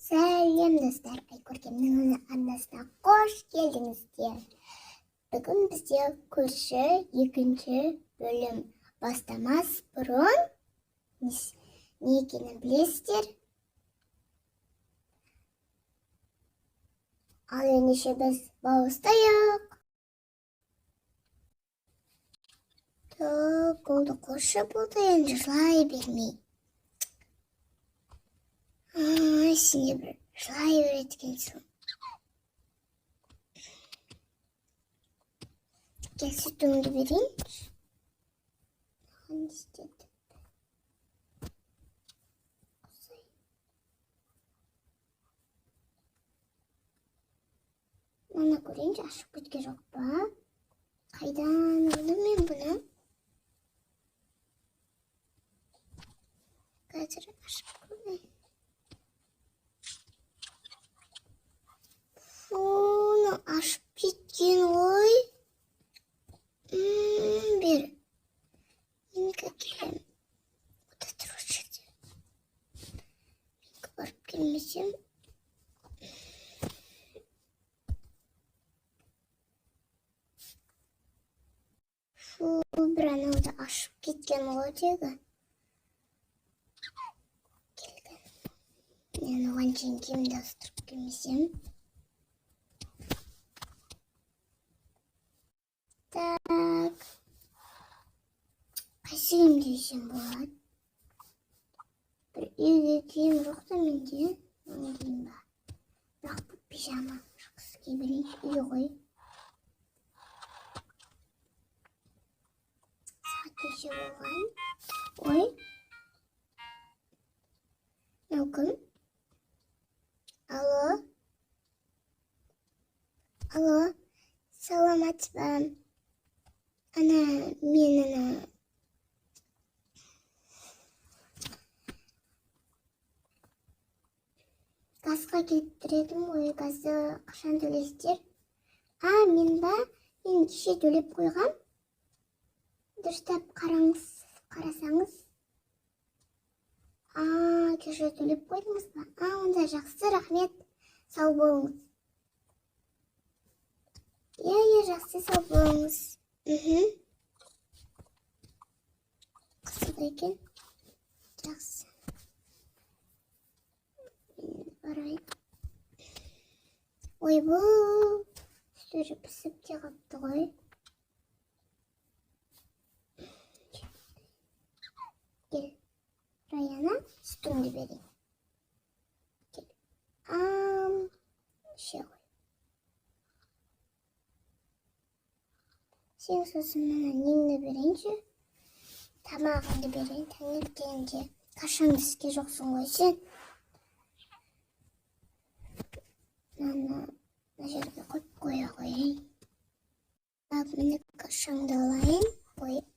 Сәлем достар, Айкөркемнің арнасына қош келдіңіздер. Бүгін бізде көрші екінші бөлім бастамас бұрын не екенін білесіздер? Ал ендеше біз бастайық. Болды қошы болды, енді жылай бермей. Сенде бір жылай өреткенсің. Gel sütümü vereyim. Hani istedim. Bana görünce aşık bitki yok ba. Kaydan aldım ben bunu. Kaçırı aşık bitki. Bunu aşık bitkin oy. Bir. Yine kaçırım. Bu da troşedi. Kabarıp gelmişim. Şu bir an oldu aşıp gitken olacak. Geldim. Yani oğan çengim de ısıtırıp gelmişim. Так. Қайсым дейсің болады? Бір үйге киім жоқ та менде. Оны дейін ба. Бірақ бұл пижама жақсы кие берейін. Үй ғой. Сағат неше болған? Ой. Мынау кім? Алло. Алло. Саламатсыз ба? Мен газға келіп тұр ғой, газды қашан төлейсіздер? Мен ба? Мен кеше төлеп қойғам. Дұрыстап қарасаңыз. Кеше төлеп қойдыңыз ба? Онда жақсы, рахмет. Сау болыңыз. Жақсы, сау болыңыз. Қызық екен. Жақсы. Барайын. Ой, бұл үстері пісіп те қапты ғой. Кел, Раяна, сүтіңді берейін. Кел. Ше ғой. Сен сосын неңді берейінші. Тамағыңды берейін. Таңертеңде қашан іске жоқсың ғой сен. Мына жерге қойып қоя қойайын. Міне қашаңды алайын. Қойып.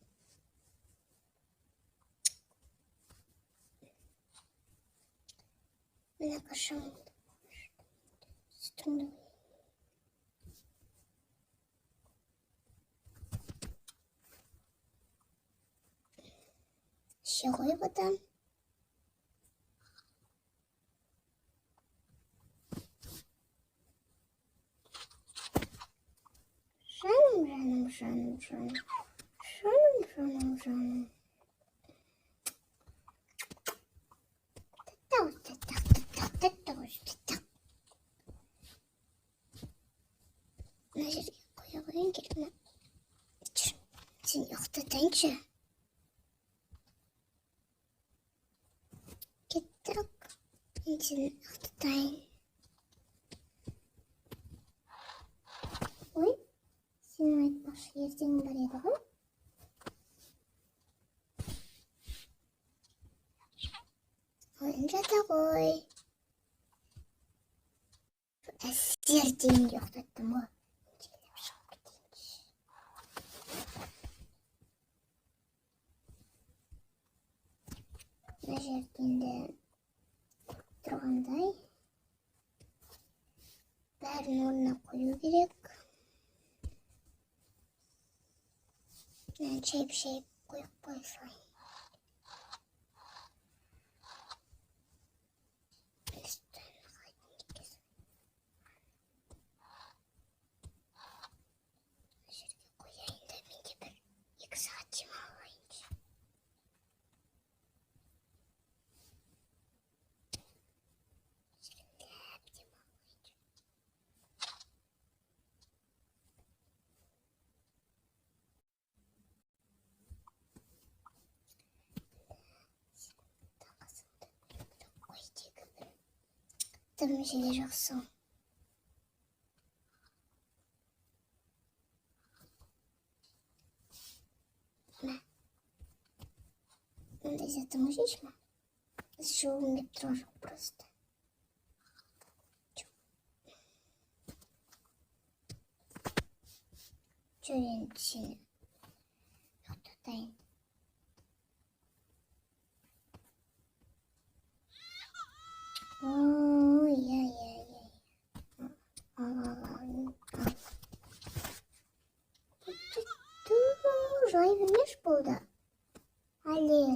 Міне қашаңды. Сүтіңді қойайын. Ше ғой бұдан. Жаным. Таттау. Мына жерге қоя қойын келді. Сен ұйықтатайыншы. Кеттік. Мен сені ұйықтатайын. Ой. Сенің айтпақшы ертең бар еді ғой. Ойын жата ғой. Әсер дейінге ұқтаттым ғой. Желіп шығып кетейінші. Мына жерден де тұрғандай. Бәрін орнына қою керек. Мен шайып қойып қойсайын. Tabii şeyler yoksa. Ne? Здесь это мужчина. Еще у метро просто. Че я сильно? Кто-то. Ой-яй-яй-яй. Жай vermiş burada. Ali.